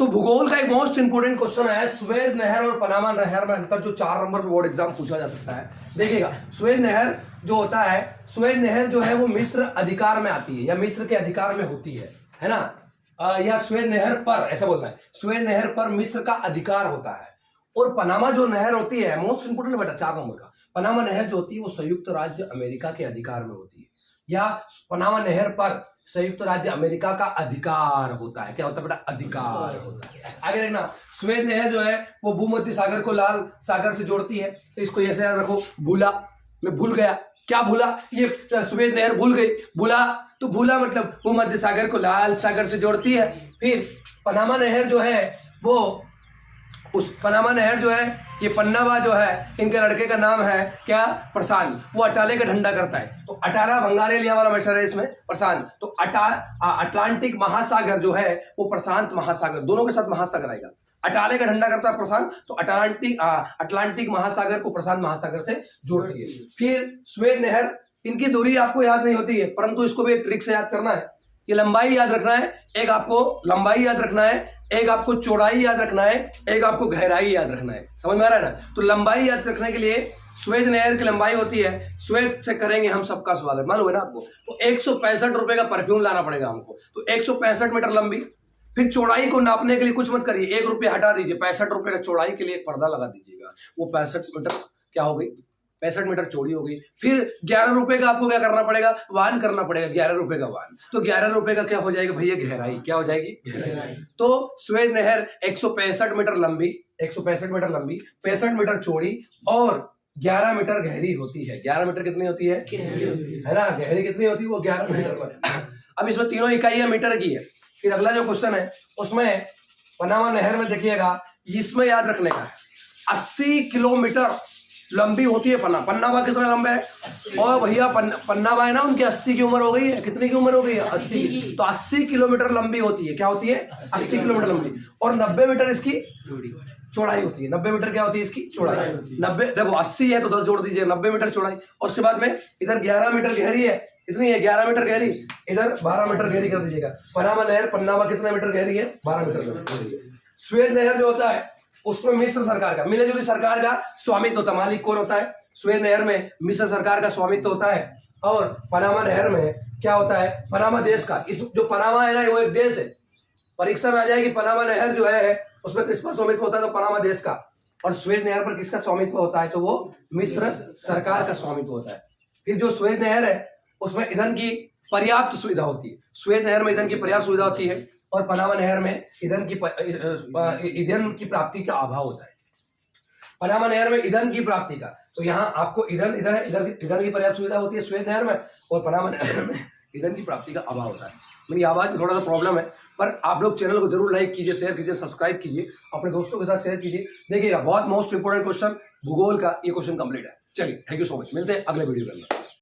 तो भूगोल का एक मोस्ट इंपोर्टेंट क्वेश्चन है, सुएज नहर और पनामा नहर में अंतर, जो 4 नंबर पे बोर्ड एग्जाम पूछा जा सकता है। देखिएगा, सुएज नहर जो होता है, सुएज नहर जो है वो मिस्र अधिकार में आती है या मिस्र के अधिकार में होती है ना, या सुएज नहर पर, ऐसा बोलना है, सुएज नहर पर मिस्र का अधिकार होता है। और पनामा जो नहर होती है, मोस्ट इंपोर्टेंट बेटा 4 नंबर का, पनामा नहर जो होती है वो संयुक्त राज्य अमेरिका के अधिकार में होती है, या पनामा नहर पर संयुक्त राज्य अमेरिका का अधिकार होता है। क्या होता है बेटा? अधिकार होता है। आगे देखना, सुएज नहर जो है वो भूमध्य सागर को लाल सागर से जोड़ती है। तो इसको ऐसे याद रखो, भूला, मैं भूल गया, क्या भूला, ये सुएज नहर भूल गई, भूला, तो भूला मतलब भूमध्य सागर को लाल सागर से जोड़ती है। फिर पनामा नहर जो है वो, उस पनामा नहर जो है, ये पन्नावा जो है, इनके लड़के का नाम है क्या? प्रशांत। वो अटाले का झंडा करता है। तो अटाला बंगाल एरिया वाला मैटर है इसमें, प्रशांत। तो अटलांटिक महासागर जो है वो प्रशांत महासागर, दोनों के साथ महासागर आएगा। अटाले का झंडा करता है प्रशांत, तो अटलांटिक महासागर को प्रशांत महासागर से जोड़ती है। फिर सुएज नहर, इनकी दूरी आपको याद नहीं होती है, परंतु इसको भी एक ट्रिक से याद करना है। ये लंबाई याद रखना है, एक आपको लंबाई याद रखना है, एक आपको चौड़ाई याद रखना है, एक आपको गहराई याद रखना है। समझ में आ रहा है ना? तो लंबाई याद रखने के लिए सुएज नहर की लंबाई होती है, सुएज से करेंगे हम सबका स्वागत, मालूम है ना आपको? तो 165 रुपए का परफ्यूम लाना पड़ेगा हमको, तो 165 मीटर लंबी। फिर चौड़ाई को नापने के लिए कुछ मत करिए, 1 रुपये हटा दीजिए, 65 रुपए का चौड़ाई के लिए एक पर्दा लगा दीजिएगा, वो 65 मीटर क्या हो गई? 65 मीटर चौड़ी हो गई। फिर 11 रुपए का आपको क्या करना पड़ेगा? वाहन करना पड़ेगा, 11 रुपए का वाहन। तो 11 रुपए का क्या हो जाएगा भैया? गहराई। क्या हो जाएगी? गहराई। तो सुएज नहर 165 मीटर लंबी, 165 मीटर लंबी, 65 मीटर चौड़ी और 11 मीटर गहरी होती है। 11 मीटर कितनी होती है? है ना? गहरी कितनी होती है? वो 11 मीटर। अब इसमें तीनों इकाइयां मीटर की है। फिर अगला जो क्वेश्चन है उसमें पनामा नहर में देखिएगा, इसमें याद रखने का है, 80 किलोमीटर लंबी होती है पन्नावा कितना लंबा है? और भैया पन्नावा है ना, उनकी 80 की उम्र हो गई है। कितनी की उम्र हो गई है? 80। तो 80 किलोमीटर लंबी होती है। क्या होती है? 80 किलोमीटर लंबी। और 90 मीटर इसकी चौड़ाई होती है। 90 मीटर क्या होती है इसकी? चौड़ाई। 90, देखो 80 है तो 10 जोड़ दीजिए, 90 मीटर चौड़ाई। और उसके बाद में इधर 11 मीटर गहरी है, कितनी है? 11 मीटर गहरी। इधर 12 मीटर गहरी कर दीजिएगा। पनामा नहर, पन्नावा कितना मीटर गहरी है? 12 मीटर गहरी है। सुएज नहर जो होता है उसमें मिस्र सरकार का, मिलीजुली सरकार का स्वामित्व होता है। मालिक कौन होता है? सुएज नहर में मिस्र सरकार का स्वामित्व होता है। और पनामा नहर में क्या होता है? पनामा देश का, इस जो पनामा है ना, वो एक देश है। परीक्षा में आ जाएगी, पनामा नहर जो है उसमें किसका स्वामित्व होता है? तो पनामा देश का। और सुएज नहर पर किसका स्वामित्व होता है? तो वो मिस्र सरकार का स्वामित्व होता है। फिर जो सुएज नहर है उसमें ईंधन की पर्याप्त सुविधा होती है। सुएज नहर में ईंधन की पर्याप्त सुविधा होती है और पनामा नहर में ईंधन की प्राप्ति का अभाव होता है। पनामा नहर में ईंधन की प्राप्ति का, तो यहाँ आपको ईंधन ईंधन की पर्याप्त सुविधा होती है सुएज नहर में, और पनामा नहर में ईंधन की प्राप्ति का अभाव होता है। मेरी आवाज में थोड़ा सा प्रॉब्लम है, पर आप लोग चैनल को जरूर लाइक कीजिए, शेयर कीजिए, सब्सक्राइब कीजिए, अपने दोस्तों के साथ शेयर कीजिए। देखिएगा, बहुत मोस्ट इंपोर्टेंट क्वेश्चन भूगोल का ये क्वेश्चन कंप्लीट है। चलिए, थैंक यू सो मच, मिलते हैं अगले वीडियो के अंदर।